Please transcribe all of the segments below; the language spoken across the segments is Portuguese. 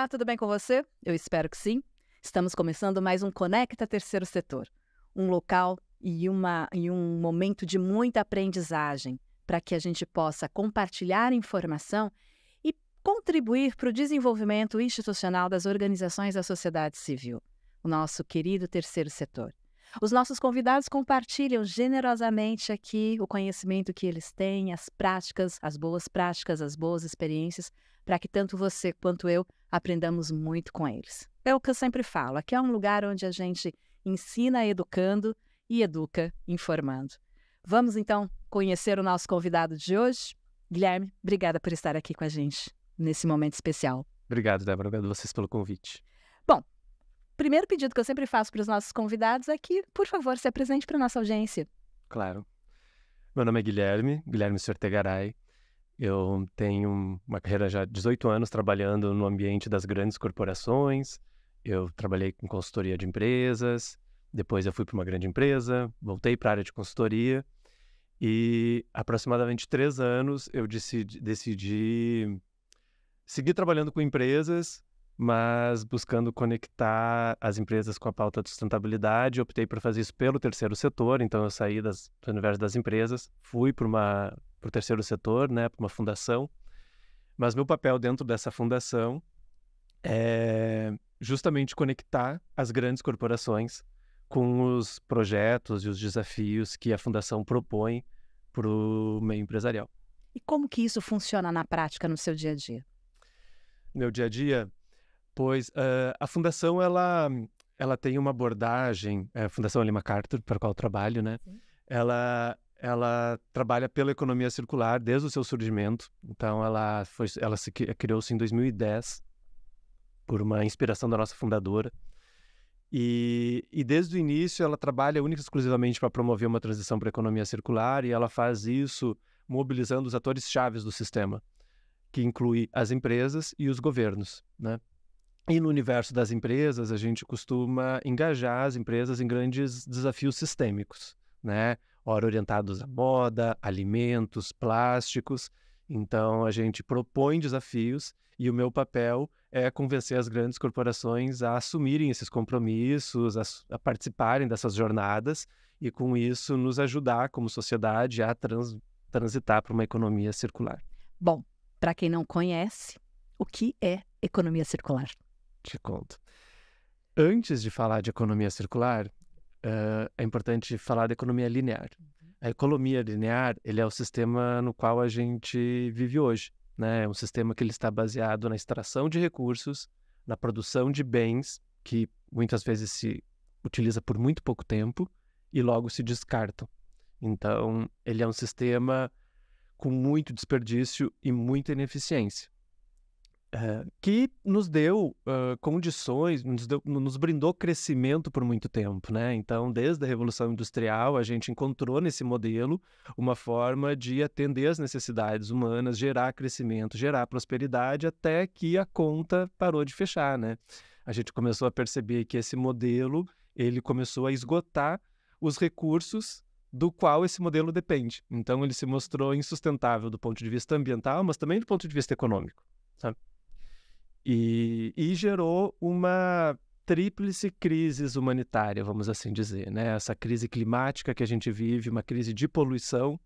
Olá, tudo bem com você? Eu espero que sim. Estamos começando mais um Conecta Terceiro Setor, um local e um momento de muita aprendizagem para que a gente possa compartilhar informação e contribuir para o desenvolvimento institucional das organizações da sociedade civil, o nosso querido terceiro setor. Os nossos convidados compartilham generosamente aqui o conhecimento que eles têm, as práticas, as boas experiências, para que tanto você quanto eu aprendamos muito com eles. É o que eu sempre falo, aqui é um lugar onde a gente ensina educando e educa informando. Vamos então conhecer o nosso convidado de hoje? Guilherme, obrigada por estar aqui com a gente nesse momento especial. Obrigado, Débora. Obrigado a vocês pelo convite. Bom, primeiro pedido que eu sempre faço para os nossos convidados é que, por favor, se apresente para a nossa audiência. Claro. Meu nome é Guilherme Sortegaray. Eu tenho uma carreira já de 18 anos trabalhando no ambiente das grandes corporações. Eu trabalhei com consultoria de empresas, depois eu fui para uma grande empresa, voltei para a área de consultoria e aproximadamente 3 anos eu decidi seguir trabalhando com empresas, mas buscando conectar as empresas com a pauta de sustentabilidade. Optei por fazer isso pelo terceiro setor, então eu saí do universo das empresas, fui para o terceiro setor, né, para uma fundação, mas meu papel dentro dessa fundação é justamente conectar as grandes corporações com os projetos e os desafios que a fundação propõe para o meio empresarial. E como que isso funciona na prática no seu dia a dia? Meu dia a dia, pois a fundação ela tem uma abordagem, a Fundação Ellen MacArthur, para a qual eu trabalho, né? Sim. Ela trabalha pela economia circular desde o seu surgimento. Então ela criou-se em 2010 por uma inspiração da nossa fundadora. E desde o início ela trabalha única e exclusivamente para promover uma transição para a economia circular, e ela faz isso mobilizando os atores chaves do sistema, que inclui as empresas e os governos, né? E no universo das empresas, a gente costuma engajar as empresas em grandes desafios sistêmicos, né? Ora orientados à moda, alimentos, plásticos. Então, a gente propõe desafios e o meu papel é convencer as grandes corporações a assumirem esses compromissos, a participarem dessas jornadas e, com isso, nos ajudar como sociedade a transitar para uma economia circular. Bom, para quem não conhece, o que é economia circular? Te conto. Antes de falar de economia circular, é importante falar da economia linear. A economia linear, ele é o sistema no qual a gente vive hoje, né? É um sistema que ele está baseado na extração de recursos, na produção de bens, que muitas vezes se utiliza por muito pouco tempo e logo se descartam. Então, ele é um sistema com muito desperdício e muita ineficiência, que nos deu condições, nos brindou crescimento por muito tempo, né? Então, desde a Revolução Industrial, a gente encontrou nesse modelo uma forma de atender às necessidades humanas, gerar crescimento, gerar prosperidade, até que a conta parou de fechar, né? A gente começou a perceber que esse modelo, ele começou a esgotar os recursos do qual esse modelo depende. Então, ele se mostrou insustentável do ponto de vista ambiental, mas também do ponto de vista econômico, sabe? E gerou uma tríplice crise humanitária, vamos assim dizer, né? Essa crise climática que a gente vive, uma crise de poluição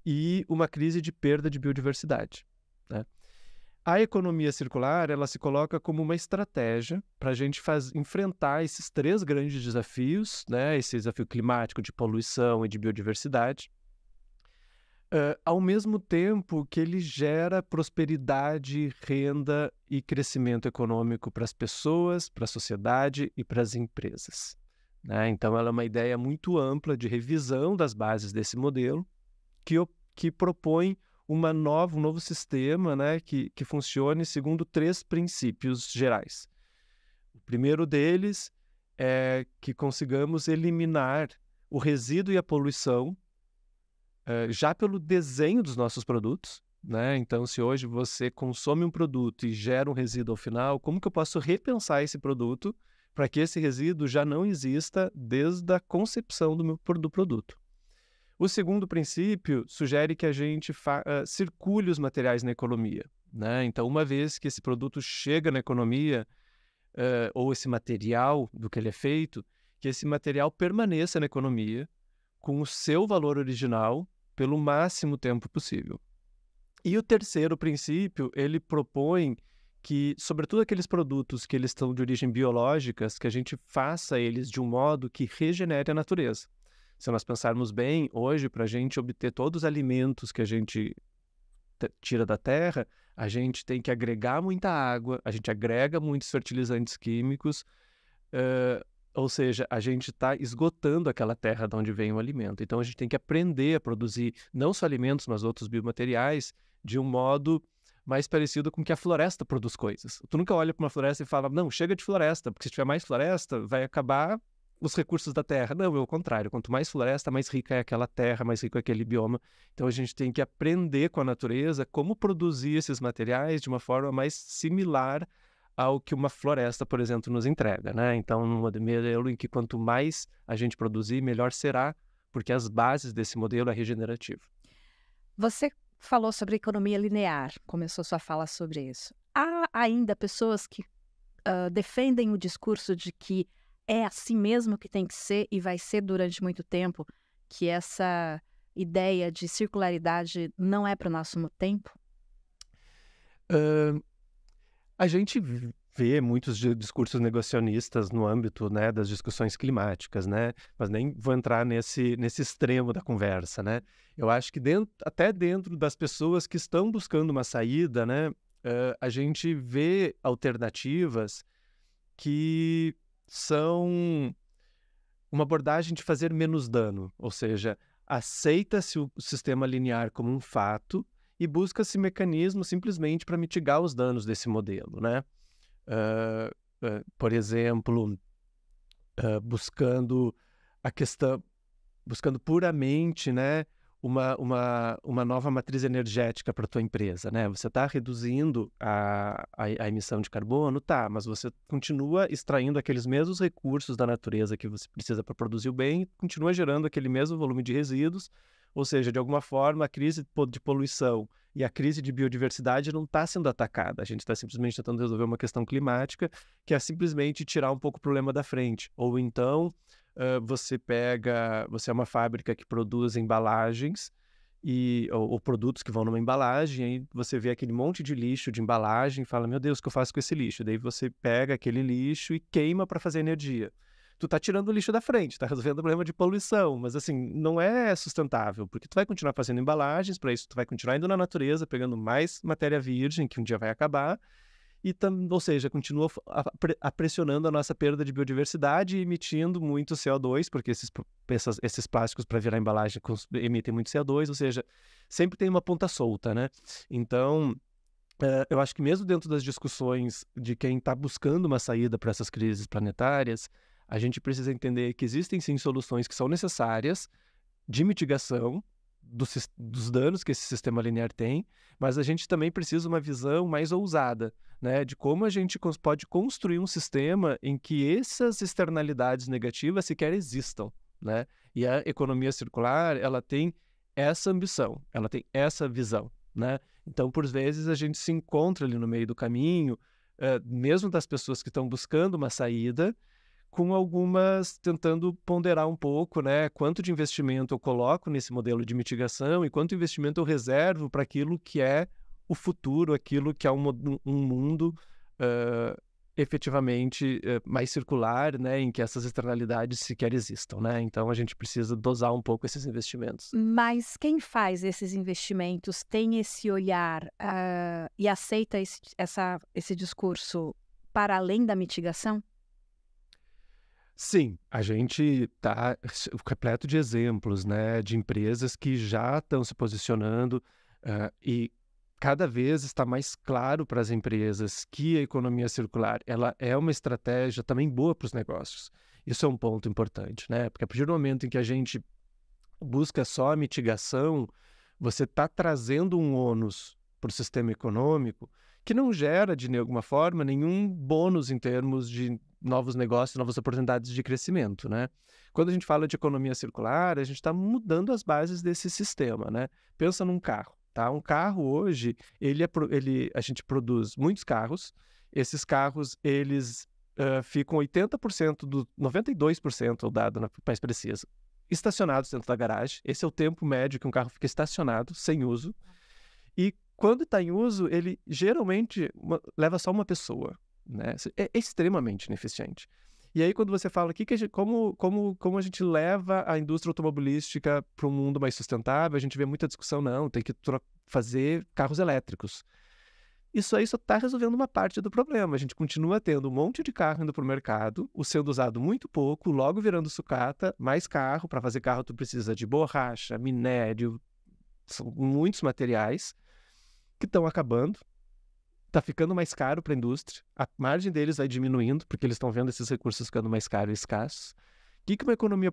e uma crise de perda de biodiversidade, né? A economia circular, ela se coloca como uma estratégia para a gente enfrentar esses 3 grandes desafios, né? Esse desafio climático, de poluição e de biodiversidade, ao mesmo tempo que ele gera prosperidade, renda e crescimento econômico para as pessoas, para a sociedade e para as empresas, né? Então, ela é uma ideia muito ampla de revisão das bases desse modelo, que propõe um novo sistema, né, que funcione segundo 3 princípios gerais. O primeiro deles é que consigamos eliminar o resíduo e a poluição já pelo desenho dos nossos produtos, né? Então, se hoje você consome um produto e gera um resíduo ao final, como que eu posso repensar esse produto para que esse resíduo já não exista desde a concepção do produto? O segundo princípio sugere que a gente circule os materiais na economia. né? Então, uma vez que esse produto chega na economia, ou esse material do que ele é feito, que esse material permaneça na economia com o seu valor original pelo máximo tempo possível. E o terceiro princípio, ele propõe que, sobretudo aqueles produtos que eles estão de origem biológicas, que a gente faça eles de um modo que regenere a natureza. Se nós pensarmos bem, hoje, para a gente obter todos os alimentos que a gente tira da terra, a gente tem que agregar muita água, a gente agrega muitos fertilizantes químicos, ou seja, a gente está esgotando aquela terra de onde vem o alimento. Então, a gente tem que aprender a produzir não só alimentos, mas outros biomateriais de um modo mais parecido com que a floresta produz coisas. Tu nunca olha para uma floresta e fala, não, chega de floresta, porque se tiver mais floresta, vai acabar os recursos da terra. Não, é o contrário. Quanto mais floresta, mais rica é aquela terra, mais rico é aquele bioma. Então, a gente tem que aprender com a natureza como produzir esses materiais de uma forma mais similar ao que uma floresta, por exemplo, nos entrega, né? Então, um modelo em que quanto mais a gente produzir, melhor será, porque as bases desse modelo é regenerativo. Você falou sobre economia linear, começou sua fala sobre isso. Há ainda pessoas que defendem o discurso de que é assim mesmo que tem que ser e vai ser durante muito tempo, que essa ideia de circularidade não é para o nosso tempo? A gente vê muitos discursos negacionistas no âmbito, né, das discussões climáticas, né? Mas nem vou entrar nesse extremo da conversa, né? Eu acho que até dentro das pessoas que estão buscando uma saída, né, a gente vê alternativas que são uma abordagem de fazer menos dano, ou seja, aceita-se o sistema linear como um fato e busca-se mecanismos simplesmente para mitigar os danos desse modelo, né? Por exemplo, buscando puramente, né, uma nova matriz energética para a tua empresa, né? Você está reduzindo a emissão de carbono, tá, mas você continua extraindo aqueles mesmos recursos da natureza que você precisa para produzir o bem, continua gerando aquele mesmo volume de resíduos, ou seja, de alguma forma a crise de poluição e a crise de biodiversidade não está sendo atacada. A gente está simplesmente tentando resolver uma questão climática que é simplesmente tirar um pouco o problema da frente. Ou então você é uma fábrica que produz embalagens ou produtos que vão numa embalagem, aí você vê aquele monte de lixo de embalagem e fala, meu Deus, o que eu faço com esse lixo? Daí você pega aquele lixo e queima para fazer energia. Tu tá tirando o lixo da frente, tá resolvendo o problema de poluição, mas assim, não é sustentável, porque tu vai continuar fazendo embalagens, para isso tu vai continuar indo na natureza, pegando mais matéria virgem, que um dia vai acabar, ou seja, continua pressionando a nossa perda de biodiversidade e emitindo muito CO2, porque esses plásticos para virar embalagem emitem muito CO2, ou seja, sempre tem uma ponta solta, né? Então, eu acho que mesmo dentro das discussões de quem está buscando uma saída para essas crises planetárias, a gente precisa entender que existem sim soluções que são necessárias de mitigação dos danos que esse sistema linear tem, mas a gente também precisa de uma visão mais ousada, né, de como a gente pode construir um sistema em que essas externalidades negativas sequer existam, né? E a economia circular, ela tem essa ambição, ela tem essa visão, né? Então, por vezes, a gente se encontra ali no meio do caminho, mesmo das pessoas que estão buscando uma saída, com algumas tentando ponderar um pouco, né, quanto de investimento eu coloco nesse modelo de mitigação e quanto investimento eu reservo para aquilo que é o futuro, aquilo que é um mundo efetivamente mais circular, né, em que essas externalidades sequer existam, né? Então a gente precisa dosar um pouco esses investimentos. Mas quem faz esses investimentos tem esse olhar e aceita esse discurso para além da mitigação? Sim, a gente está repleto de exemplos, né, de empresas que já estão se posicionando e cada vez está mais claro para as empresas que a economia circular ela é uma estratégia também boa para os negócios. Isso é um ponto importante, né? Porque a partir do momento em que a gente busca só a mitigação, você está trazendo um ônus para o sistema econômico que não gera, de alguma forma, nenhum bônus em termos de novos negócios, novas oportunidades de crescimento, né? Quando a gente fala de economia circular, a gente está mudando as bases desse sistema, né? Pensa num carro. tá? Um carro hoje, a gente produz muitos carros, esses carros, eles ficam 80% 92% é o dado mais preciso, estacionados dentro da garagem. Esse é o tempo médio que um carro fica estacionado, sem uso. E quando está em uso, ele geralmente leva só uma pessoa, né? É extremamente ineficiente. E aí, quando você fala aqui como a gente leva a indústria automobilística para um mundo mais sustentável, a gente vê muita discussão, não, tem que fazer carros elétricos. Isso aí só está resolvendo uma parte do problema. A gente continua tendo um monte de carro indo para o mercado, o sendo usado muito pouco, logo virando sucata, mais carro. Para fazer carro, tu precisa de borracha, minério, são muitos materiais que estão acabando. Está ficando mais caro para a indústria, a margem deles vai diminuindo, porque eles estão vendo esses recursos ficando mais caros e escassos. O que uma economia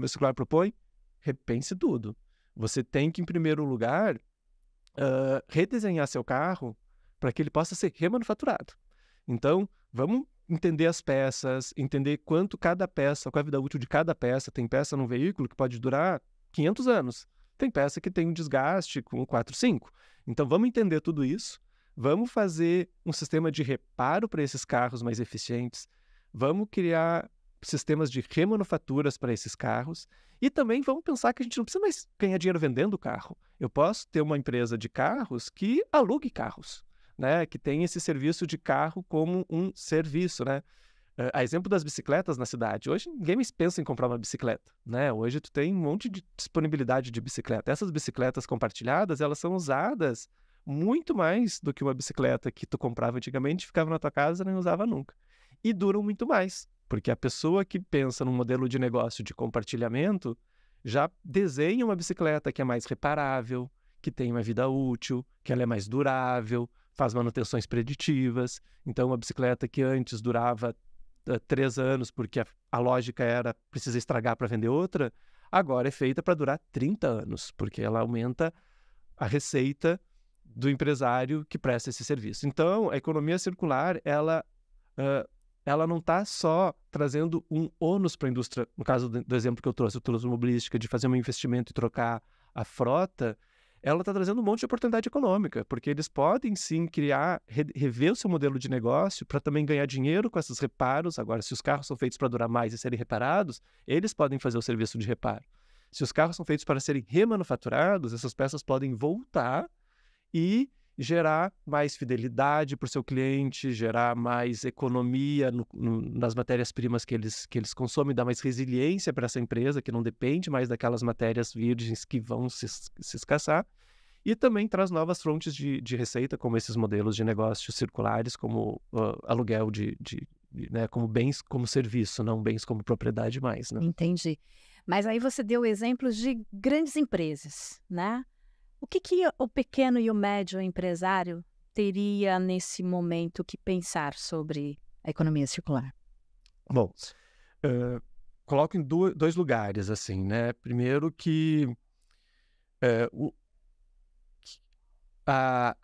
circular propõe? Repense tudo. Você tem que, em primeiro lugar, redesenhar seu carro para que ele possa ser remanufaturado. Então, vamos entender as peças, entender quanto cada peça, qual é a vida útil de cada peça. Tem peça num veículo que pode durar 500 anos. Tem peça que tem um desgaste com 4, 5. Então, vamos entender tudo isso. Vamos fazer um sistema de reparo para esses carros mais eficientes. Vamos criar sistemas de remanufaturas para esses carros. E também vamos pensar que a gente não precisa mais ganhar dinheiro vendendo o carro. Eu posso ter uma empresa de carros que alugue carros, né? Que tem esse serviço de carro como um serviço, né? A exemplo das bicicletas na cidade. Hoje ninguém mais pensa em comprar uma bicicleta, né? Hoje tu tem um monte de disponibilidade de bicicleta. Essas bicicletas compartilhadas, elas são usadas muito mais do que uma bicicleta que tu comprava antigamente, ficava na tua casa e não usava nunca. E duram muito mais, porque a pessoa que pensa num modelo de negócio de compartilhamento já desenha uma bicicleta que é mais reparável, que tem uma vida útil, que ela é mais durável, faz manutenções preditivas. Então, uma bicicleta que antes durava 3 anos, porque a lógica era precisa estragar para vender outra, agora é feita para durar 30 anos, porque ela aumenta a receita do empresário que presta esse serviço. Então, a economia circular, ela não está só trazendo um ônus para a indústria, no caso do exemplo que eu trouxe automobilística, de fazer um investimento e trocar a frota, ela está trazendo um monte de oportunidade econômica, porque eles podem sim criar, rever o seu modelo de negócio para também ganhar dinheiro com esses reparos. Agora, se os carros são feitos para durar mais e serem reparados, eles podem fazer o serviço de reparo. Se os carros são feitos para serem remanufaturados, essas peças podem voltar e gerar mais fidelidade para o seu cliente, gerar mais economia nas matérias-primas que eles consomem, dar mais resiliência para essa empresa, que não depende mais daquelas matérias virgens que vão se escassar, e também traz novas fontes de receita, como esses modelos de negócios circulares, como aluguel né, como bens como serviço, não bens como propriedade mais. Né? Entendi. Mas aí você deu exemplos de grandes empresas, né? O que o pequeno e o médio empresário teria nesse momento que pensar sobre a economia circular? Bom, coloco em dois lugares, assim, né? Primeiro que a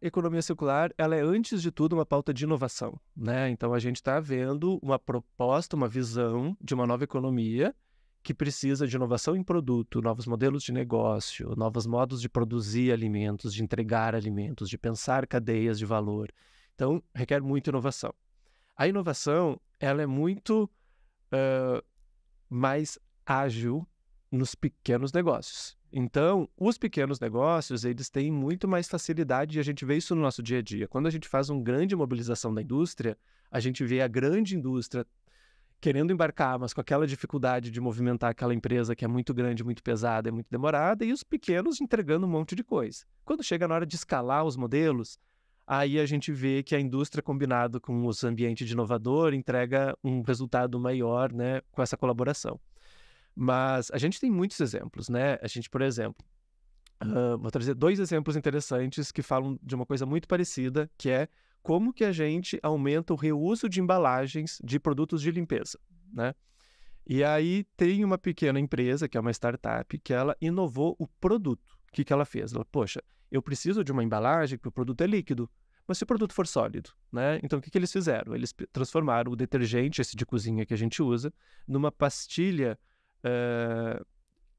economia circular, ela é, antes de tudo, uma pauta de inovação, né? Então, a gente está vendo uma proposta, uma visão de uma nova economia que precisa de inovação em produto, novos modelos de negócio, novos modos de produzir alimentos, de entregar alimentos, de pensar cadeias de valor. Então, requer muita inovação. A inovação, ela é muito mais ágil nos pequenos negócios. Então, os pequenos negócios, eles têm muito mais facilidade, e a gente vê isso no nosso dia a dia. Quando a gente faz uma grande mobilização da indústria, a gente vê a grande indústria querendo embarcar, mas com aquela dificuldade de movimentar aquela empresa que é muito grande, muito pesada, é muito demorada, e os pequenos entregando um monte de coisa. Quando chega na hora de escalar os modelos, aí a gente vê que a indústria, combinado com os ambientes de inovador, entrega um resultado maior, né, com essa colaboração. Mas a gente tem muitos exemplos, né? A gente, por exemplo, vou trazer 2 exemplos interessantes que falam de uma coisa muito parecida, que é como que a gente aumenta o reuso de embalagens de produtos de limpeza, né? E aí tem uma pequena empresa, que é uma startup, que ela inovou o produto. O que ela fez? Ela, poxa, eu preciso de uma embalagem porque o produto é líquido, mas se o produto for sólido, né? Então, o que eles fizeram? Eles transformaram o detergente, esse de cozinha que a gente usa, numa pastilha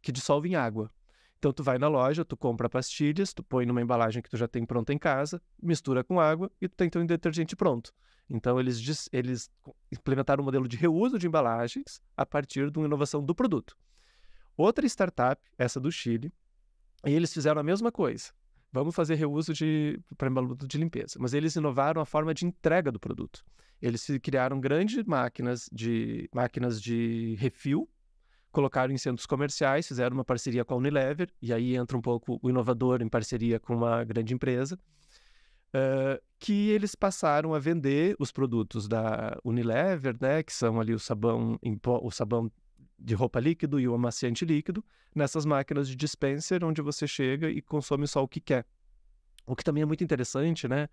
que dissolve em água. Então, tu vai na loja, tu compra pastilhas, tu põe numa embalagem que tu já tem pronta em casa, mistura com água e tu tem teu detergente pronto. Então, eles implementaram um modelo de reuso de embalagens a partir de uma inovação do produto. Outra startup, essa do Chile, e eles fizeram a mesma coisa. Vamos fazer reuso para produto de limpeza. Mas eles inovaram a forma de entrega do produto. Eles criaram grandes máquinas de refil, colocaram em centros comerciais, fizeram uma parceria com a Unilever, e aí entra um pouco o inovador em parceria com uma grande empresa, que eles passaram a vender os produtos da Unilever, né, que são ali o sabão de roupa líquido e o amaciante líquido, nessas máquinas de dispenser, onde você chega e consome só o que quer. O que também é muito interessante, né,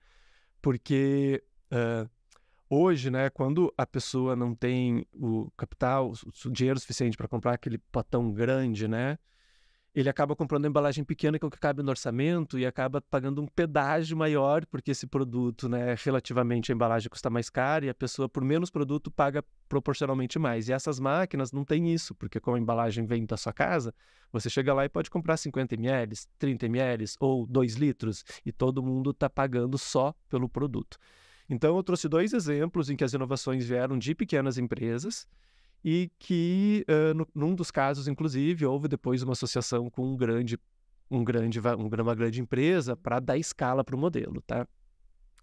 porque hoje, né, quando a pessoa não tem o capital, o dinheiro suficiente para comprar aquele potão grande, né, ele acaba comprando uma embalagem pequena que é o que cabe no orçamento e acaba pagando um pedágio maior, porque esse produto, né, relativamente a embalagem custa mais caro e a pessoa, por menos produto, paga proporcionalmente mais. E essas máquinas não têm isso, porque como a embalagem vem da sua casa, você chega lá e pode comprar 50 ml, 30 ml ou 2 litros e todo mundo está pagando só pelo produto. Então, eu trouxe 2 exemplos em que as inovações vieram de pequenas empresas e que, num dos casos, inclusive, houve depois uma associação com uma grande empresa para dar escala para o modelo, tá?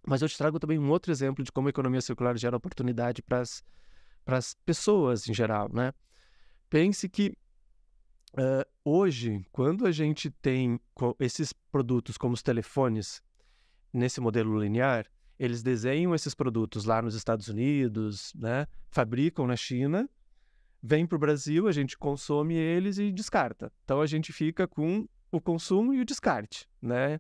Mas eu te trago também um outro exemplo de como a economia circular gera oportunidade para as pessoas em geral, né? Pense que hoje, quando a gente tem esses produtos como os telefones, nesse modelo linear, eles desenham esses produtos lá nos Estados Unidos, né? Fabricam na China, vem para o Brasil, a gente consome eles e descarta. Então, a gente fica com o consumo e o descarte, né?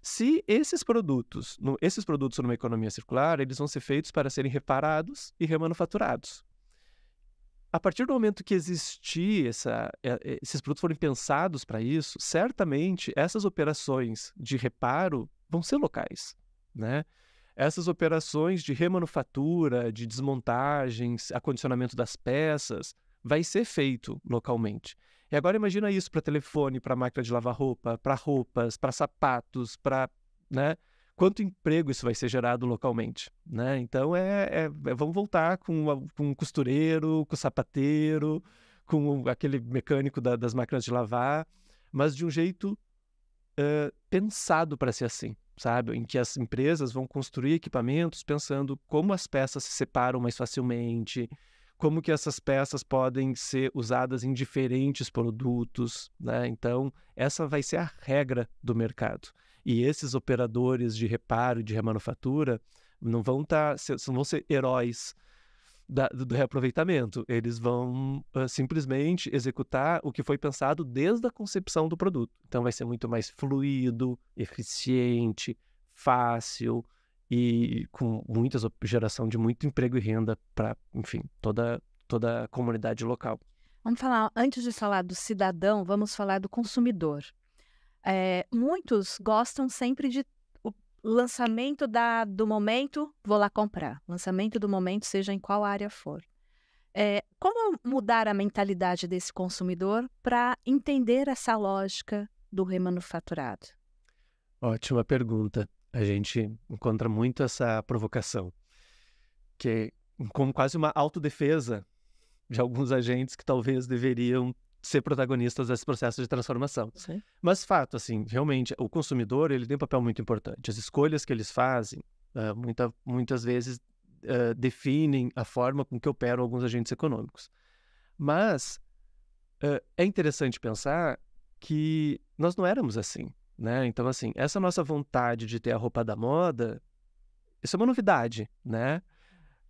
Se esses produtos numa economia circular, eles vão ser feitos para serem reparados e remanufaturados. A partir do momento que esses produtos forem pensados para isso, certamente essas operações de reparo vão ser locais, né? Essas operações de remanufatura, de desmontagens, acondicionamento das peças, vai ser feito localmente. E agora imagina isso para telefone, para máquina de lavar roupa, para roupas, para sapatos, né? Quanto emprego isso vai ser gerado localmente, né? Então, vamos voltar com o costureiro, com o sapateiro, com aquele mecânico das máquinas de lavar, mas de um jeito pensado para ser assim, sabe? Em que as empresas vão construir equipamentos pensando como as peças se separam mais facilmente, como que essas peças podem ser usadas em diferentes produtos, né? Então, essa vai ser a regra do mercado. E esses operadores de reparo e de remanufatura não vão ser heróis do reaproveitamento. Eles vão simplesmente executar o que foi pensado desde a concepção do produto. Então, vai ser muito mais fluido, eficiente, fácil e com geração de muito emprego e renda para, enfim, toda a comunidade local. Vamos falar, antes de falar do cidadão, vamos falar do consumidor. Muitos gostam sempre de lançamento do momento, vou lá comprar. Lançamento do momento, seja em qual área for. Como mudar a mentalidade desse consumidor para entender essa lógica do remanufaturado? Ótima pergunta. A gente encontra muito essa provocação, que é como quase uma autodefesa de alguns agentes que talvez deveriam ser protagonistas desse processo de transformação. Sim. Mas fato, assim, realmente, o consumidor ele tem um papel muito importante. As escolhas que eles fazem, muitas vezes, definem a forma com que operam alguns agentes econômicos. Mas é interessante pensar que nós não éramos assim, né? Então, assim, essa nossa vontade de ter a roupa da moda, isso é uma novidade, né?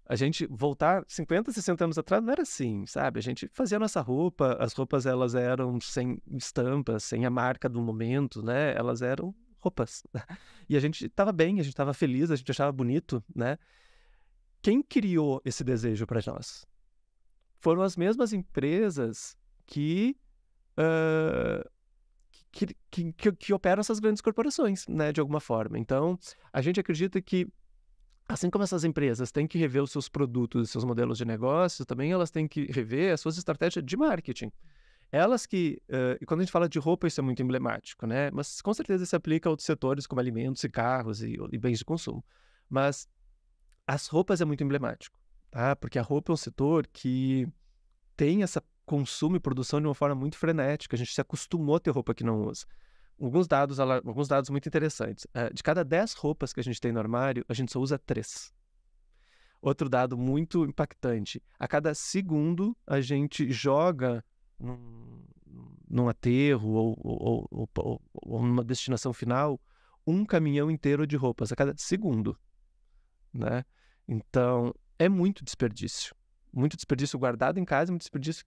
A gente voltar 50, 60 anos atrás não era assim, sabe? A gente fazia a nossa roupa, as roupas elas eram sem estampas, sem a marca do momento, né? Elas eram roupas. E a gente estava bem, a gente estava feliz, a gente achava bonito, né? Quem criou esse desejo para nós? Foram as mesmas empresas que operam essas grandes corporações, né? De alguma forma. Então, a gente acredita que assim como essas empresas têm que rever os seus produtos e seus modelos de negócio, também elas têm que rever as suas estratégias de marketing. Elas que, e quando a gente fala de roupa, isso é muito emblemático, né? Mas com certeza se aplica a outros setores como alimentos e carros e bens de consumo. Mas as roupas é muito emblemático, tá? Porque a roupa é um setor que tem essa consumo e produção de uma forma muito frenética. A gente se acostumou a ter roupa que não usa. Alguns dados muito interessantes. De cada 10 roupas que a gente tem no armário, a gente só usa 3. Outro dado muito impactante. A cada segundo, a gente joga num aterro ou numa destinação final um caminhão inteiro de roupas a cada segundo, né? Então, é muito desperdício. Muito desperdício guardado em casa, muito desperdício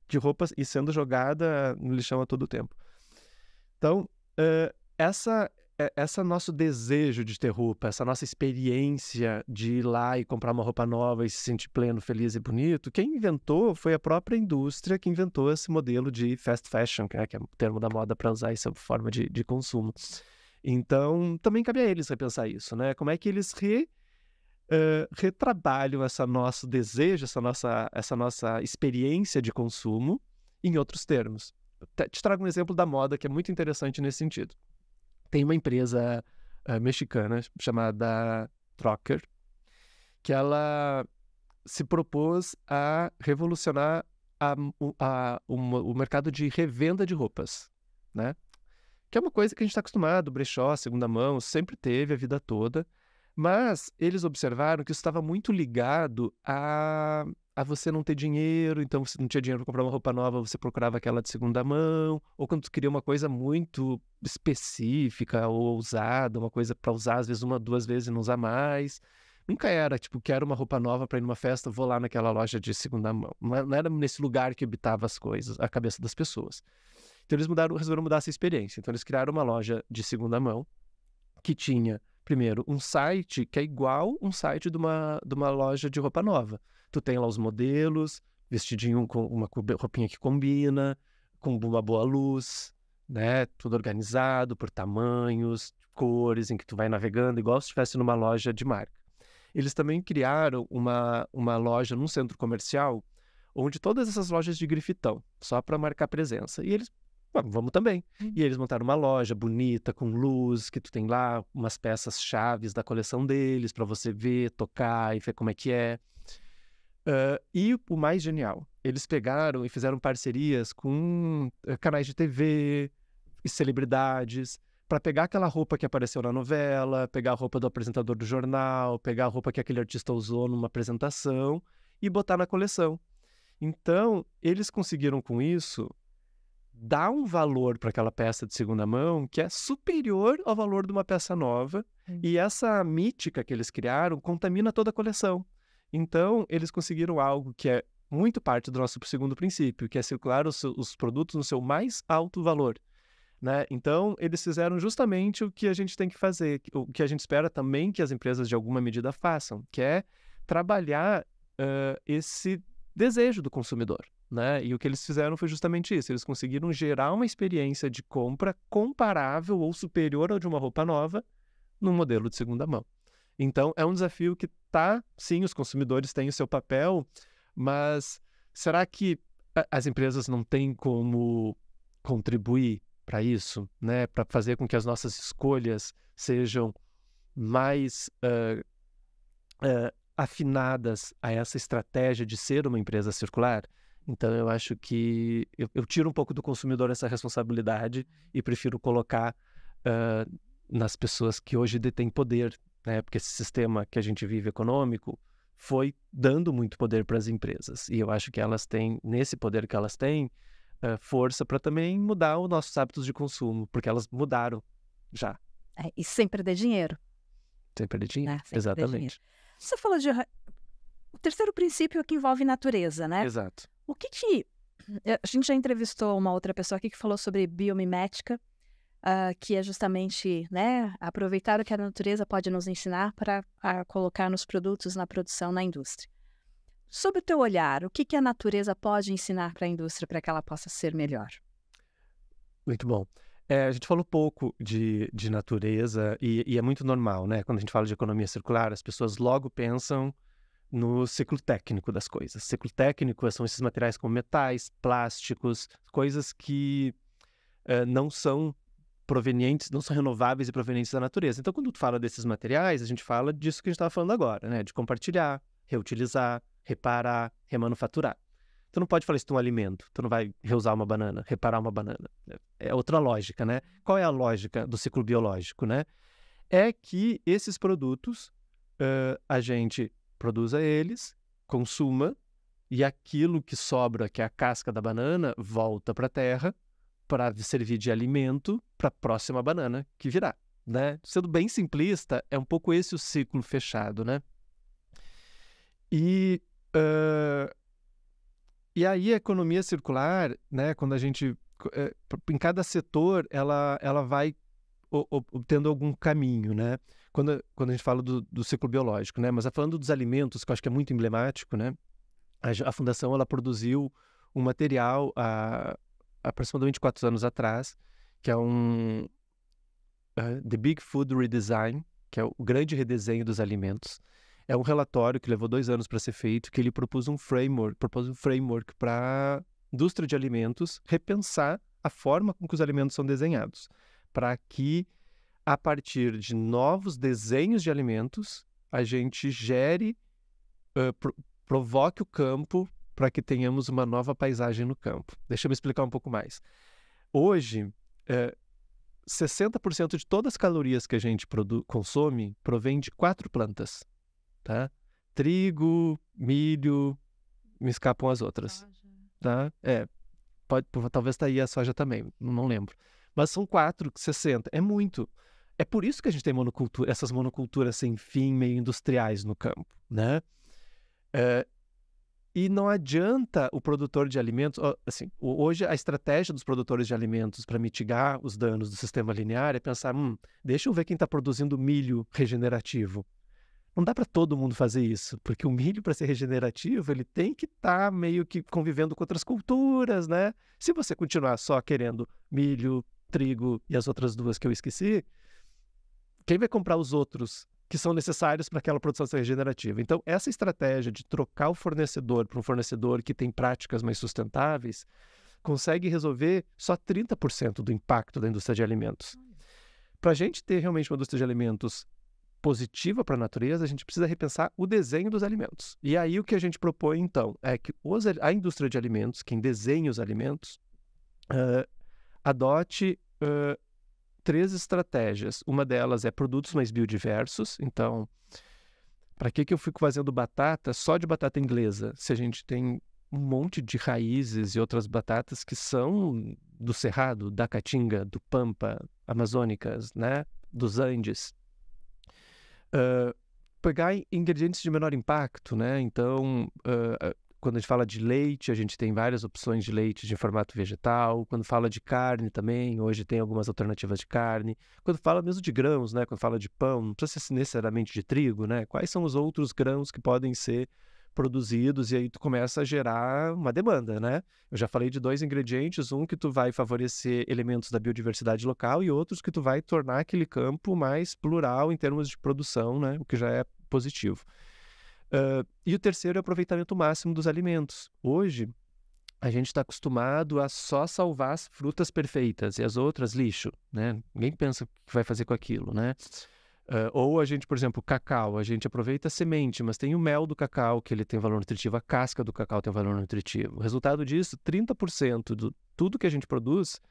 de roupas e sendo jogada no lixão a todo tempo. Então, essa nosso desejo de ter roupa, essa nossa experiência de ir lá e comprar uma roupa nova e se sentir pleno, feliz e bonito, quem inventou foi a própria indústria que inventou esse modelo de fast fashion, que é o termo da moda para usar essa forma de consumo. Então, também cabe a eles repensar isso, né? Como é que eles retrabalham esse nosso desejo, essa nossa experiência de consumo em outros termos. Te trago um exemplo da moda que é muito interessante nesse sentido. Tem uma empresa mexicana chamada Trocker, que ela se propôs a revolucionar o mercado de revenda de roupas, né? Que é uma coisa que a gente está acostumado, brechó, segunda mão, sempre teve a vida toda, mas eles observaram que isso estava muito ligado a você não ter dinheiro, então você não tinha dinheiro para comprar uma roupa nova, você procurava aquela de segunda mão, ou quando tu queria uma coisa muito específica ou ousada, uma coisa para usar às vezes 1, 2 vezes e não usar mais. Nunca era, tipo, quero uma roupa nova para ir numa festa, vou lá naquela loja de segunda mão. Não era nesse lugar que habitava as coisas, a cabeça das pessoas. Então eles resolveram mudar essa experiência. Então eles criaram uma loja de segunda mão que tinha, primeiro, um site que é igual um site de uma loja de roupa nova. Tu tem lá os modelos, vestidinho com uma roupinha que combina, com uma boa luz, né? Tudo organizado por tamanhos, cores, em que tu vai navegando, igual se estivesse numa loja de marca. Eles também criaram uma loja num centro comercial, onde todas essas lojas de grifitão, só para marcar presença. E eles, vamos também. E eles montaram uma loja bonita, com luz, que tu tem lá umas peças chaves da coleção deles, para você ver, tocar e ver como é que é. E o mais genial, eles pegaram e fizeram parcerias com canais de TV e celebridades para pegar aquela roupa que apareceu na novela, pegar a roupa do apresentador do jornal, pegar a roupa que aquele artista usou numa apresentação e botar na coleção. Então, eles conseguiram com isso dar um valor para aquela peça de segunda mão que é superior ao valor de uma peça nova. E essa mítica que eles criaram contamina toda a coleção. Então, eles conseguiram algo que é muito parte do nosso segundo princípio, que é circular os produtos no seu mais alto valor, né? Então, eles fizeram justamente o que a gente tem que fazer, o que a gente espera também que as empresas de alguma medida façam, que é trabalhar esse desejo do consumidor, né? E o que eles fizeram foi justamente isso. Eles conseguiram gerar uma experiência de compra comparável ou superior ao de uma roupa nova num modelo de segunda mão. Então, é um desafio que sim, os consumidores têm o seu papel, mas será que as empresas não têm como contribuir para isso, né? Para fazer com que as nossas escolhas sejam mais afinadas a essa estratégia de ser uma empresa circular? Então, eu acho que eu tiro um pouco do consumidor essa responsabilidade e prefiro colocar nas pessoas que hoje detêm poder, né? Porque esse sistema que a gente vive econômico foi dando muito poder para as empresas. E eu acho que elas têm, nesse poder que elas têm, força para também mudar os nossos hábitos de consumo, porque elas mudaram já. E sem perder dinheiro. Sem perder dinheiro, Sem exatamente. perder dinheiro. Você falou de... O terceiro princípio é que envolve natureza, né? Exato. O que a gente já entrevistou uma outra pessoa aqui que falou sobre biomimética, que é justamente, né, aproveitar o que a natureza pode nos ensinar para colocar nos produtos, na produção, na indústria. Sob o teu olhar, o que a natureza pode ensinar para a indústria para que ela possa ser melhor? Muito bom. A gente falou pouco de natureza e é muito normal, né? Quando a gente fala de economia circular, as pessoas logo pensam no ciclo técnico das coisas. Ciclo técnico são esses materiais como metais, plásticos, coisas que não são provenientes, não são renováveis e provenientes da natureza. Então, quando tu fala desses materiais, a gente fala disso que a gente estava falando agora, né? De compartilhar, reutilizar, reparar, remanufaturar. Tu não pode falar isso de um alimento. Tu não vai reusar uma banana, reparar uma banana. É outra lógica, né? Qual é a lógica do ciclo biológico, né? É que esses produtos, a gente produza eles, consuma, e aquilo que sobra, que é a casca da banana, volta para a terra para servir de alimento para a próxima banana que virá, né? Sendo bem simplista, é um pouco esse o ciclo fechado, né? E aí a economia circular, né, quando a gente... em cada setor, ela vai obtendo algum caminho, né? Quando a gente fala do ciclo biológico, né? Mas falando dos alimentos, que eu acho que é muito emblemático, né? A Fundação, ela produziu um material há aproximadamente 4 anos atrás, que é The Big Food Redesign, que é o grande redesenho dos alimentos. É um relatório que levou 2 anos para ser feito, que ele propôs um framework para a indústria de alimentos repensar a forma com que os alimentos são desenhados, para que, a partir de novos desenhos de alimentos, a gente gere, provoque o campo para que tenhamos uma nova paisagem no campo. Deixa eu me explicar um pouco mais. Hoje, 60% de todas as calorias que a gente consome provém de 4 plantas. Tá? Trigo, milho, me escapam as outras. Tá? Talvez tá aí a soja também, não lembro. Mas são 4, 60, é muito. É por isso que a gente tem essas monoculturas sem fim, meio industriais no campo, né? E não adianta o produtor de alimentos... Assim, hoje a estratégia dos produtores de alimentos para mitigar os danos do sistema linear é pensar, deixa eu ver quem está produzindo milho regenerativo. Não dá para todo mundo fazer isso, porque o milho, para ser regenerativo, ele tem que estar meio que convivendo com outras culturas, né? Se você continuar só querendo milho, trigo e as outras 2 que eu esqueci, quem vai comprar os outros que são necessários para aquela produção ser regenerativa? Então, essa estratégia de trocar o fornecedor para um fornecedor que tem práticas mais sustentáveis consegue resolver só 30% do impacto da indústria de alimentos. Para a gente ter realmente uma indústria de alimentos positiva para a natureza, a gente precisa repensar o desenho dos alimentos. E aí o que a gente propõe, então, é que a indústria de alimentos, quem desenha os alimentos, adote 3 estratégias. Uma delas é produtos mais biodiversos. Então, para que eu fico fazendo batata só de batata inglesa, se a gente tem um monte de raízes e outras batatas que são do Cerrado, da Caatinga, do Pampa, amazônicas, né, dos Andes? Pegar ingredientes de menor impacto, né? Então, quando a gente fala de leite, a gente tem várias opções de leite de formato vegetal. Quando fala de carne também, hoje tem algumas alternativas de carne. Quando fala mesmo de grãos, né? Quando fala de pão, não precisa ser necessariamente de trigo, né? Quais são os outros grãos que podem ser produzidos? E aí tu começa a gerar uma demanda, né? Eu já falei de 2 ingredientes, um que tu vai favorecer elementos da biodiversidade local e outros que tu vai tornar aquele campo mais plural em termos de produção, né? O que já é positivo. E o terceiro é o aproveitamento máximo dos alimentos. Hoje, a gente está acostumado a só salvar as frutas perfeitas e as outras lixo, né? Ninguém pensa o que vai fazer com aquilo, né? Ou a gente, por exemplo, cacau, a gente aproveita a semente, mas tem o mel do cacau, que ele tem valor nutritivo, a casca do cacau tem valor nutritivo. O resultado disso, 30% de tudo que a gente produz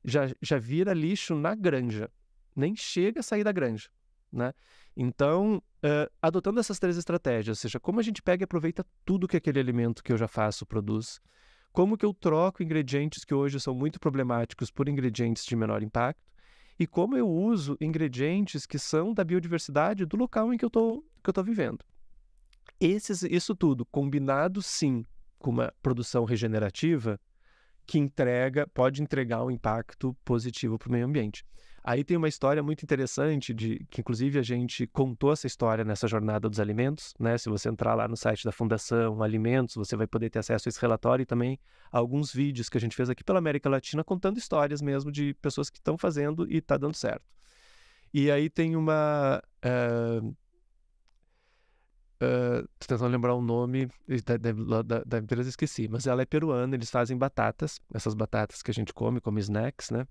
já vira lixo na granja, nem chega a sair da granja, né? Então, adotando essas 3 estratégias, ou seja, como a gente pega e aproveita tudo que aquele alimento que eu já faço produz, como que eu troco ingredientes que hoje são muito problemáticos por ingredientes de menor impacto, e como eu uso ingredientes que são da biodiversidade do local em que eu tô vivendo. Isso tudo combinado, sim, com uma produção regenerativa que pode entregar um impacto positivo para o meio ambiente. Aí tem uma história muito interessante, que inclusive a gente contou essa história nessa jornada dos alimentos, né? Se você entrar lá no site da Fundação Alimentos, você vai poder ter acesso a esse relatório e também a alguns vídeos que a gente fez aqui pela América Latina, contando histórias mesmo de pessoas que estão fazendo e está dando certo. E aí tem tô tentando lembrar o nome da empresa, esqueci, mas ela é peruana, eles fazem batatas, essas batatas que a gente come como snacks, né?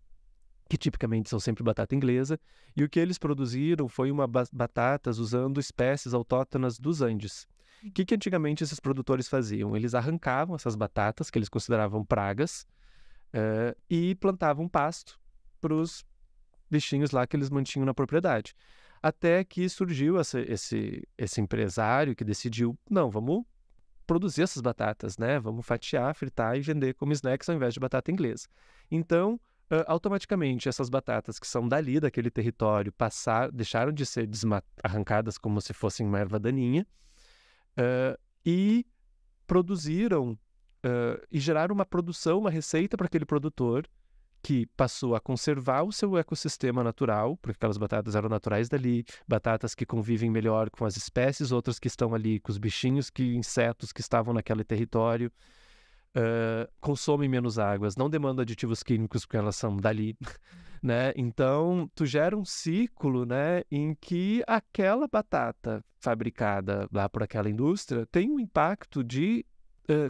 Que tipicamente são sempre batata inglesa, e o que eles produziram foi batatas usando espécies autóctonas dos Andes. O que antigamente esses produtores faziam? Eles arrancavam essas batatas, que eles consideravam pragas, e plantavam pasto para os bichinhos lá que eles mantinham na propriedade. Até que surgiu esse empresário que decidiu, não, vamos produzir essas batatas, né? Vamos fatiar, fritar e vender como snacks ao invés de batata inglesa. Então, automaticamente, essas batatas que são dali, daquele território, deixaram de ser arrancadas como se fossem uma erva daninha, e produziram e geraram uma produção, uma receita para aquele produtor que passou a conservar o seu ecossistema natural, porque aquelas batatas eram naturais dali, batatas que convivem melhor com as espécies, outras que estão ali com os bichinhos, insetos que estavam naquele território, consomem menos águas, não demandam aditivos químicos porque elas são dali, né? Então, tu gera um ciclo, né, em que aquela batata fabricada lá por aquela indústria tem um impacto de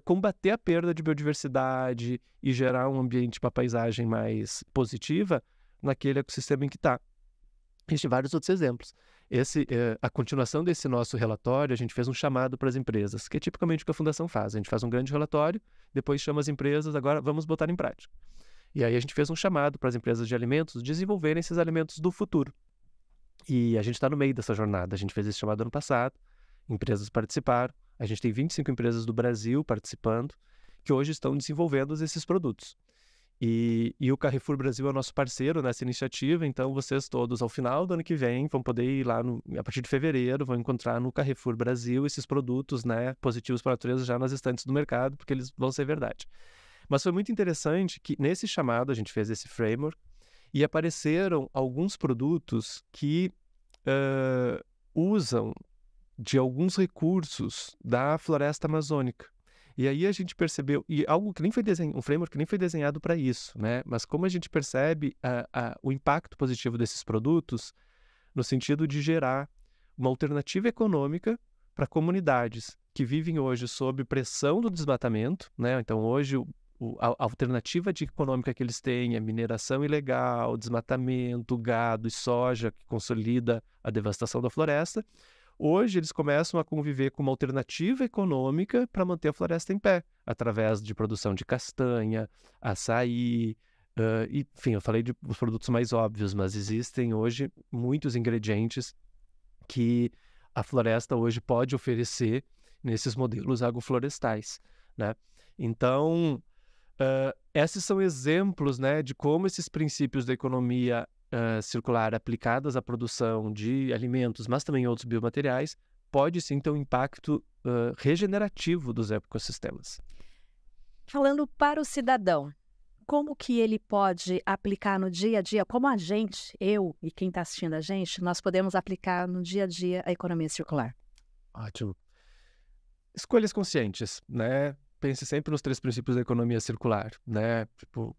combater a perda de biodiversidade e gerar um ambiente para a paisagem mais positiva naquele ecossistema em que está. Existem vários outros exemplos. A continuação desse nosso relatório, a gente fez um chamado para as empresas, que é tipicamente o que a Fundação faz. A gente faz um grande relatório, depois chama as empresas, agora vamos botar em prática. E aí a gente fez um chamado para as empresas de alimentos desenvolverem esses alimentos do futuro. E a gente está no meio dessa jornada. A gente fez esse chamado ano passado, empresas participaram. A gente tem 25 empresas do Brasil participando, que hoje estão desenvolvendo esses produtos. E o Carrefour Brasil é o nosso parceiro nessa iniciativa, então vocês todos, ao final do ano que vem, vão poder ir lá, a partir de fevereiro, vão encontrar no Carrefour Brasil esses produtos, né, positivos para a natureza já nas estantes do mercado, porque eles vão ser verdade. Mas foi muito interessante que nesse chamado a gente fez esse framework e apareceram alguns produtos que usam de alguns recursos da floresta amazônica. E aí a gente percebeu, e algo que nem foi um framework que nem foi desenhado para isso, né? Mas como a gente percebe o impacto positivo desses produtos no sentido de gerar uma alternativa econômica para comunidades que vivem hoje sob pressão do desmatamento, né? Então hoje a alternativa econômica que eles têm é mineração ilegal, desmatamento, gado e soja que consolida a devastação da floresta. Hoje eles começam a conviver com uma alternativa econômica para manter a floresta em pé, através de produção de castanha, açaí, enfim, eu falei dos produtos mais óbvios, mas existem hoje muitos ingredientes que a floresta hoje pode oferecer nesses modelos agroflorestais, né? Então, esses são exemplos, né, de como esses princípios da economia circular aplicadas à produção de alimentos, mas também outros biomateriais, pode sim ter um impacto regenerativo dos ecossistemas. Falando para o cidadão, como que ele pode aplicar no dia a dia, como a gente, eu e quem está assistindo a gente, nós podemos aplicar no dia a dia a economia circular? Ótimo. Escolhas conscientes, né? Pense sempre nos 3 princípios da economia circular, né? Tipo,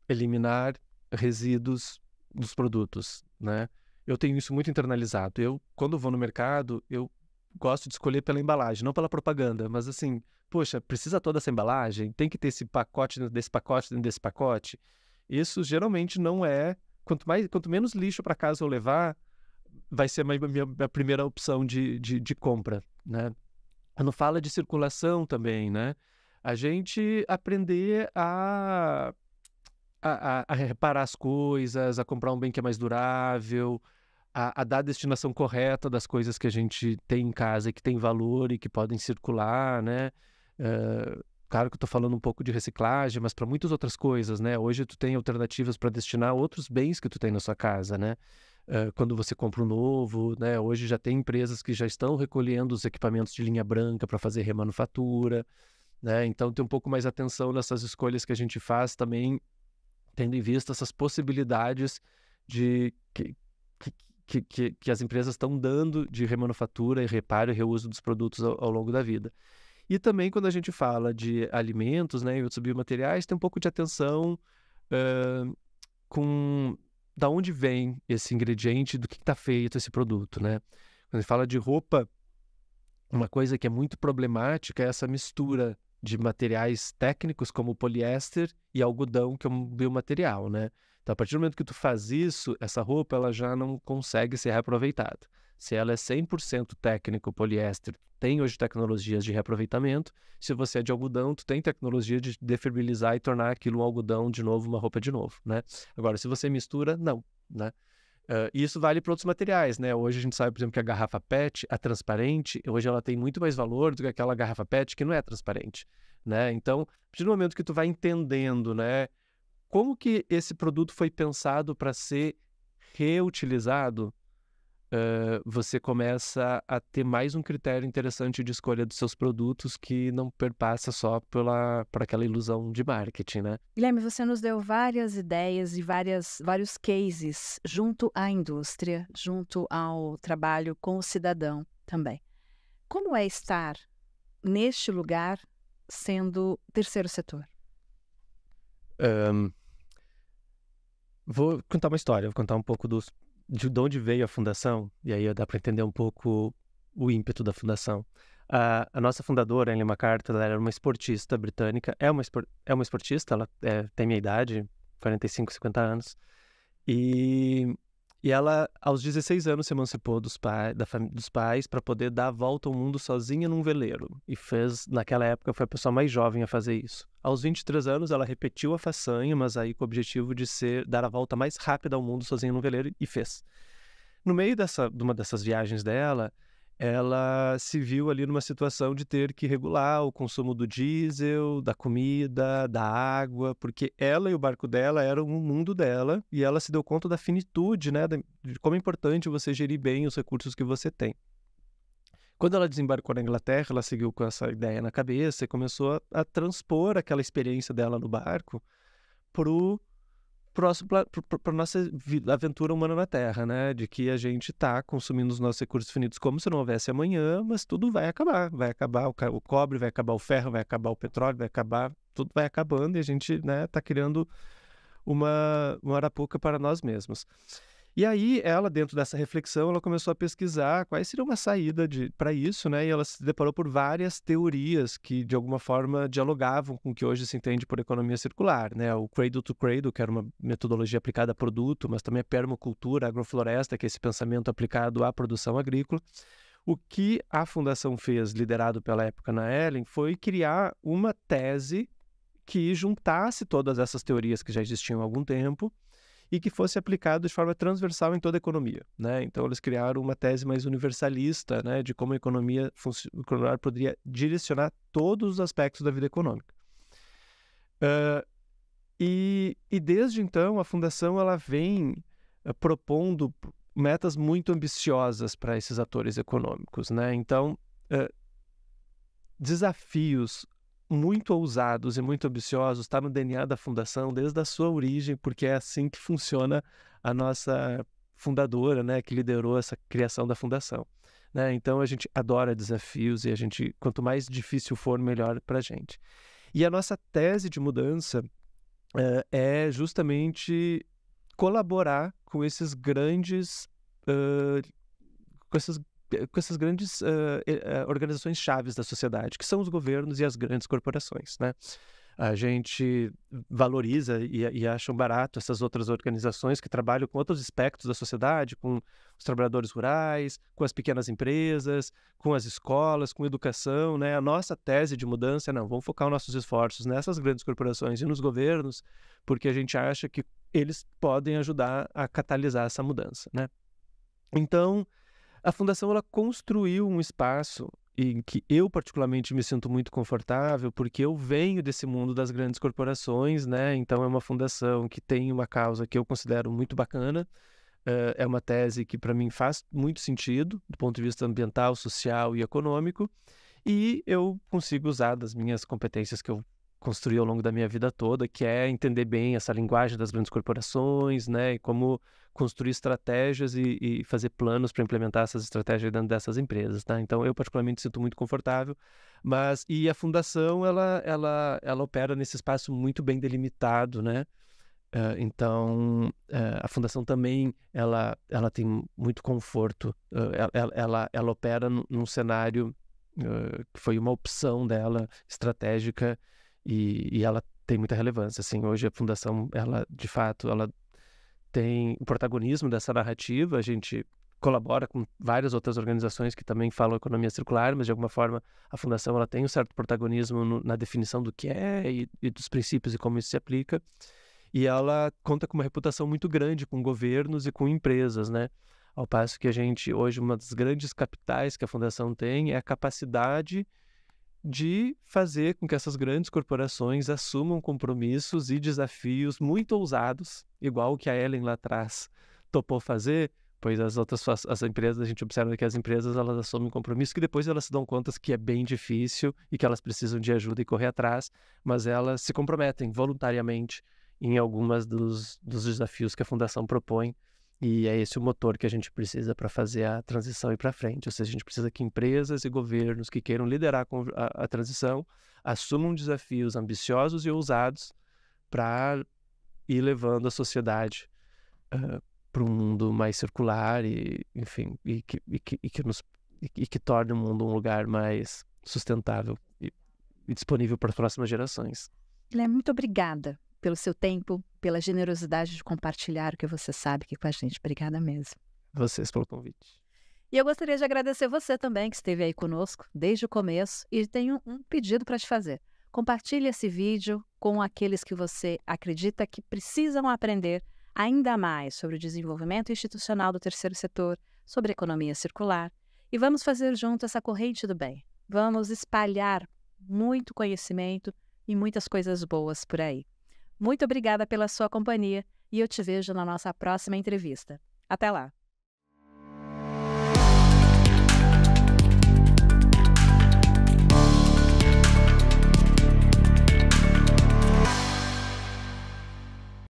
eliminar resíduos dos produtos, né? Eu tenho isso muito internalizado. Quando vou no mercado, eu gosto de escolher pela embalagem, não pela propaganda, mas assim, poxa, precisa toda essa embalagem? Tem que ter esse pacote dentro desse pacote, dentro desse pacote? Isso geralmente não é... Quanto menos lixo para casa eu levar, vai ser a minha primeira opção de compra, né? Não fala de circulação também, né? A gente aprender a reparar as coisas, a comprar um bem que é mais durável, a dar a destinação correta das coisas que a gente tem em casa e que tem valor e que podem circular, né? Claro que eu estou falando um pouco de reciclagem, mas para muitas outras coisas, né? Hoje tu tem alternativas para destinar outros bens que tu tem na sua casa, né? Quando você compra um novo, né? Hoje já tem empresas que já estão recolhendo os equipamentos de linha branca para fazer remanufatura, né? Então tem um pouco mais atenção nessas escolhas que a gente faz também, tendo em vista essas possibilidades de que as empresas estão dando de remanufatura e reparo e reuso dos produtos ao longo da vida. E também quando a gente fala de alimentos, né, e outros biomateriais, tem um pouco de atenção com da onde vem esse ingrediente, do que está feito esse produto, né? Quando a gente fala de roupa, uma coisa que é muito problemática é essa mistura de materiais técnicos como o poliéster e algodão, que é um biomaterial, né? Então, a partir do momento que tu faz isso, essa roupa ela já não consegue ser reaproveitada. Se ela é 100% técnico poliéster, tem hoje tecnologias de reaproveitamento. Se você é de algodão, tu tem tecnologia de defibrилizar e tornar aquilo um algodão de novo, uma roupa de novo, né? Agora, se você mistura, não, né? E isso vale para outros materiais, né? Hoje a gente sabe, por exemplo, que a garrafa PET, a transparente, hoje ela tem muito mais valor do que aquela garrafa PET que não é transparente, né? Então, a partir do momento que tu vai entendendo, né, como que esse produto foi pensado para ser reutilizado, você começa a ter mais um critério interessante de escolha dos seus produtos que não perpassa só por aquela ilusão de marketing, né? Guilherme, você nos deu várias ideias e vários cases junto à indústria, junto ao trabalho com o cidadão também. Como é estar neste lugar sendo terceiro setor? Vou contar uma história, vou contar um pouco de onde veio a fundação, e aí dá para entender um pouco o ímpeto da fundação. A nossa fundadora, Ellen MacArthur, ela era uma esportista britânica, é uma esportista, ela tem minha idade, 45, 50 anos, e ela, aos 16 anos, se emancipou dos pais para poder dar a volta ao mundo sozinha num veleiro, e naquela época, foi a pessoa mais jovem a fazer isso. Aos 23 anos, ela repetiu a façanha, mas aí com o objetivo de dar a volta mais rápida ao mundo sozinha num veleiro, e fez. No meio de uma dessas viagens dela, ela se viu ali numa situação de ter que regular o consumo do diesel, da comida, da água, porque ela e o barco dela eram o mundo dela, e ela se deu conta da finitude, né, de como é importante você gerir bem os recursos que você tem. Quando ela desembarcou na Inglaterra, ela seguiu com essa ideia na cabeça e começou a transpor aquela experiência dela no barco para a nossa aventura humana na Terra, né? De que a gente está consumindo os nossos recursos finitos como se não houvesse amanhã, mas tudo vai acabar. Vai acabar o cobre, vai acabar o ferro, vai acabar o petróleo, vai acabar, tudo vai acabando, e a gente, né, está criando uma arapuca para nós mesmos. E aí, ela, dentro dessa reflexão, ela começou a pesquisar quais seriam uma saída para isso, né? E ela se deparou por várias teorias que, de alguma forma, dialogavam com o que hoje se entende por economia circular, né? O Cradle to Cradle, que era uma metodologia aplicada a produto, mas também a permacultura, a agrofloresta, que é esse pensamento aplicado à produção agrícola. O que a Fundação fez, liderado pela época na Ellen, foi criar uma tese que juntasse todas essas teorias que já existiam há algum tempo e que fosse aplicado de forma transversal em toda a economia, né? Então, eles criaram uma tese mais universalista, né, de como a economia poderia direcionar todos os aspectos da vida econômica. E desde então, a Fundação ela vem propondo metas muito ambiciosas para esses atores econômicos, né? Então, desafios muito ousados e muito ambiciosos está no DNA da Fundação desde a sua origem, porque é assim que funciona a nossa fundadora, né, que liderou essa criação da Fundação, né? Então a gente adora desafios e quanto mais difícil for, melhor para a gente. E a nossa tese de mudança é justamente colaborar com esses grandes com essas grandes organizações chaves da sociedade, que são os governos e as grandes corporações, né? A gente valoriza e acha barato essas outras organizações que trabalham com outros aspectos da sociedade, com os trabalhadores rurais, com as pequenas empresas, com as escolas, com educação, né? A nossa tese de mudança é, não, vamos focar os nossos esforços nessas grandes corporações e nos governos, porque a gente acha que eles podem ajudar a catalisar essa mudança, né? Então, a Fundação ela construiu um espaço em que eu particularmente me sinto muito confortável, porque eu venho desse mundo das grandes corporações, né? Então é uma fundação que tem uma causa que eu considero muito bacana, é uma tese que para mim faz muito sentido do ponto de vista ambiental, social e econômico, e eu consigo usar das minhas competências que eu construí ao longo da minha vida toda, que é entender bem essa linguagem das grandes corporações, né, e como construir estratégias e fazer planos para implementar essas estratégias dentro dessas empresas, tá? Então, eu particularmente sinto muito confortável, e a Fundação, ela opera nesse espaço muito bem delimitado, né? Então, a Fundação também, ela tem muito conforto, ela opera num cenário que foi uma opção dela estratégica e ela tem muita relevância. Assim, hoje a Fundação, ela, de fato, ela tem o protagonismo dessa narrativa. A gente colabora com várias outras organizações que também falam economia circular, mas de alguma forma a Fundação ela tem um certo protagonismo na definição do que é e dos princípios e como isso se aplica. E ela conta com uma reputação muito grande com governos e com empresas, né? Ao passo que a gente, hoje, uma das grandes capitais que a Fundação tem é a capacidade de fazer com que essas grandes corporações assumam compromissos e desafios muito ousados, igual o que a Ellen lá atrás topou fazer, pois as empresas, a gente observa que as empresas elas assumem compromissos que depois elas se dão conta que é bem difícil e que elas precisam de ajuda e correr atrás, mas elas se comprometem voluntariamente em algumas dos desafios que a Fundação propõe. E é esse o motor que a gente precisa para fazer a transição ir para frente. Ou seja, a gente precisa que empresas e governos que queiram liderar a transição assumam desafios ambiciosos e ousados para ir levando a sociedade para um mundo mais circular e, enfim, e que torne o mundo um lugar mais sustentável e disponível para as próximas gerações. Guilherme, muito obrigada pelo seu tempo, pela generosidade de compartilhar o que você sabe aqui com a gente. Obrigada mesmo. Vocês pelo convite. E eu gostaria de agradecer você também que esteve aí conosco desde o começo e tenho um pedido para te fazer. Compartilhe esse vídeo com aqueles que você acredita que precisam aprender ainda mais sobre o desenvolvimento institucional do terceiro setor, sobre economia circular. E vamos fazer junto essa corrente do bem. Vamos espalhar muito conhecimento e muitas coisas boas por aí. Muito obrigada pela sua companhia e eu te vejo na nossa próxima entrevista. Até lá!